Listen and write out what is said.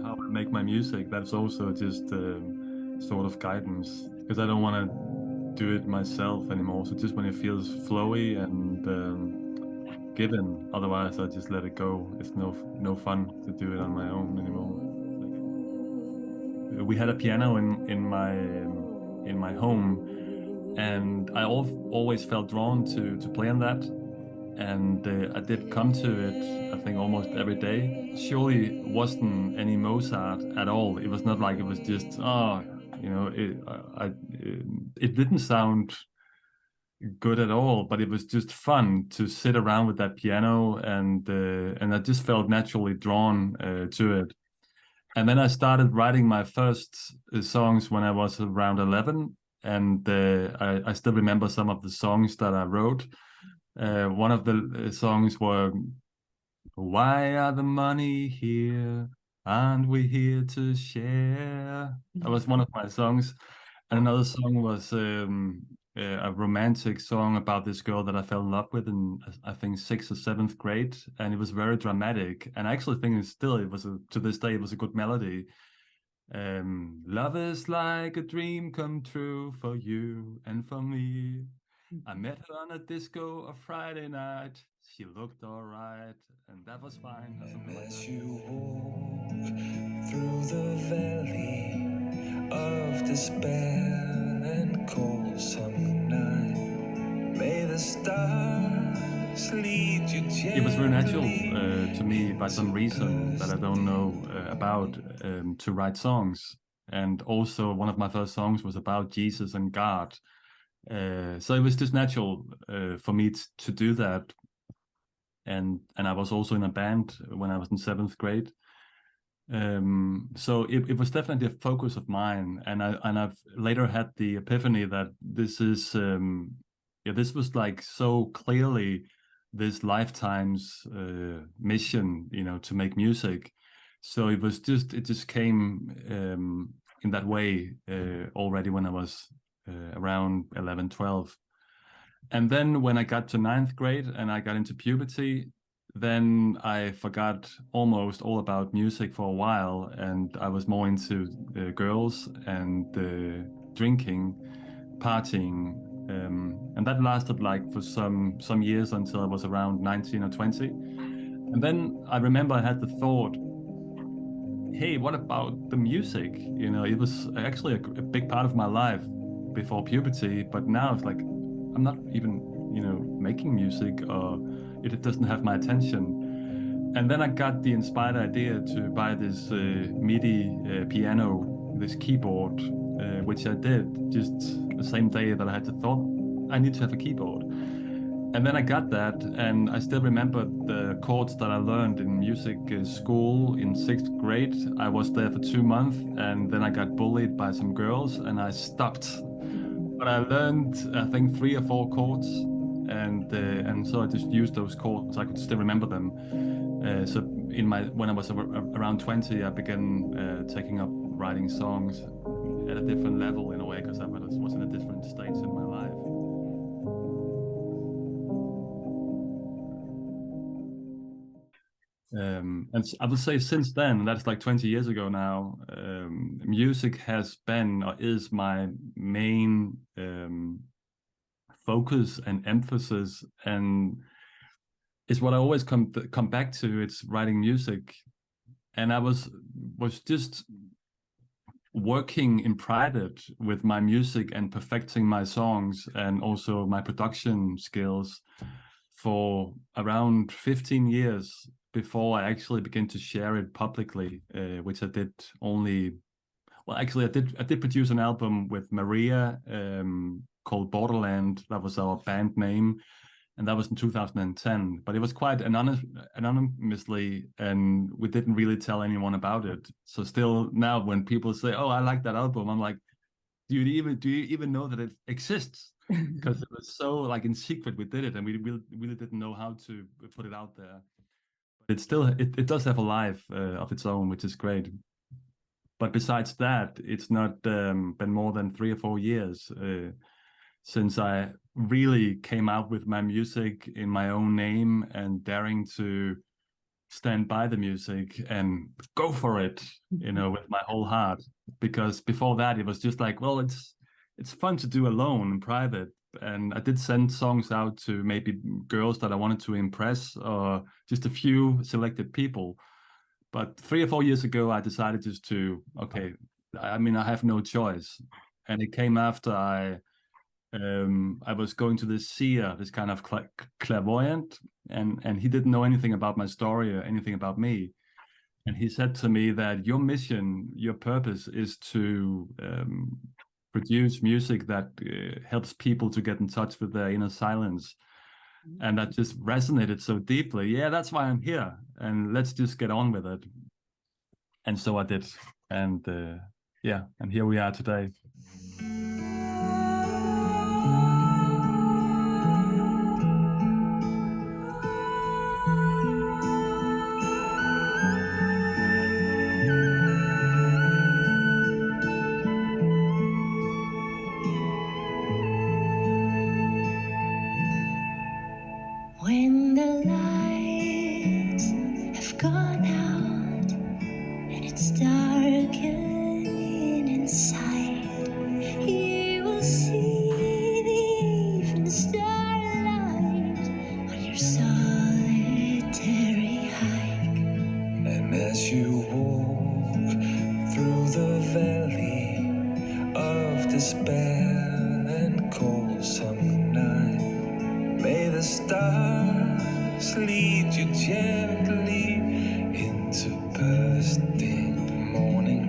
how I make my music, that's also just sort of guidance, because I don't want to do it myself anymore. So just when it feels flowy and given, otherwise I just let it go. It's no fun to do it on my own anymore. We had a piano in my home, and I always felt drawn to play on that. And I did come to it, I think, almost every day. Surely wasn't any Mozart at all. It was not like it was just, it didn't sound good at all, but it was just fun to sit around with that piano, and I just felt naturally drawn to it. And then I started writing my first songs when I was around 11, and I still remember some of the songs that I wrote. One of the songs were "Why are the money here? Aren't we here to share?" That was one of my songs. And another song was a romantic song about this girl that I fell in love with in, I think, sixth or seventh grade, and it was very dramatic. And I actually think to this day it was a good melody. Love is like a dream come true for you and for me. I met her on a disco a Friday night. She looked all right, and that was fine, or something like As that. you walk through the valley of despair and cold summer night, may the stars lead you gently. It was very natural to me, by some reason that I don't know about, to write songs. And also, one of my first songs was about Jesus and God. So it was just natural for me to do that. And I was also in a band when I was in seventh grade. So it was definitely a focus of mine, and I've later had the epiphany that this was like so clearly this lifetime's mission, to make music. So it just came in that way already when I was around 11, 12. And then when I got to ninth grade and I got into puberty, then I forgot almost all about music for a while, and I was more into girls and drinking, partying, and that lasted like for some years until I was around 19 or 20. And then I remember I had the thought, hey, what about the music? It was actually a big part of my life before puberty, but now it's like I'm not even, making music, or it doesn't have my attention. And then I got the inspired idea to buy this MIDI piano, this keyboard, which I did just the same day that I had the thought, I need to have a keyboard. And then I got that, and I still remember the chords that I learned in music school in sixth grade. I was there for 2 months, and then I got bullied by some girls, and I stopped. But I learned, I think, three or four chords, and so I just used those chords. I could still remember them. So when I was around 20, I began taking up writing songs at a different level in a way, because I was in a different stage in my life. And I would say since then, that's like 20 years ago now, music has been or is my main focus and emphasis, and it's what I always come back to. It's writing music, and I was just working in private with my music and perfecting my songs and also my production skills for around 15 years before I actually began to share it publicly, which I did only. Well, actually, I did produce an album with Maria called Borderland. That was our band name, and that was in 2010. But it was quite anonymously, and we didn't really tell anyone about it. So still now, when people say, "Oh, I like that album," I'm like, "Do you even know that it exists?" Because it was so like in secret we did it, and we really didn't know how to put it out there. But it does have a life of its own, which is great. But besides that, it's not been more than 3 or 4 years since I really came out with my music in my own name and daring to stand by the music and go for it, with my whole heart. Because before that, it was just like, well, it's fun to do alone in private. And I did send songs out to maybe girls that I wanted to impress, or just a few selected people. But 3 or 4 years ago, I decided just to, okay, I mean, I have no choice. And it came after I was going to this seer, this kind of clairvoyant, and he didn't know anything about my story or anything about me. And he said to me that your mission, your purpose is to produce music that helps people to get in touch with their inner silence. And that just resonated so deeply. Yeah, that's why I'm here. And let's just get on with it. And so I did. And yeah, and here we are today. When the lights have gone out and it's darkening inside, you will see the evening starlight on your solitary hike. And as you walk through the valley of despair and cold summer night, may the stars lead you gently into bursting morning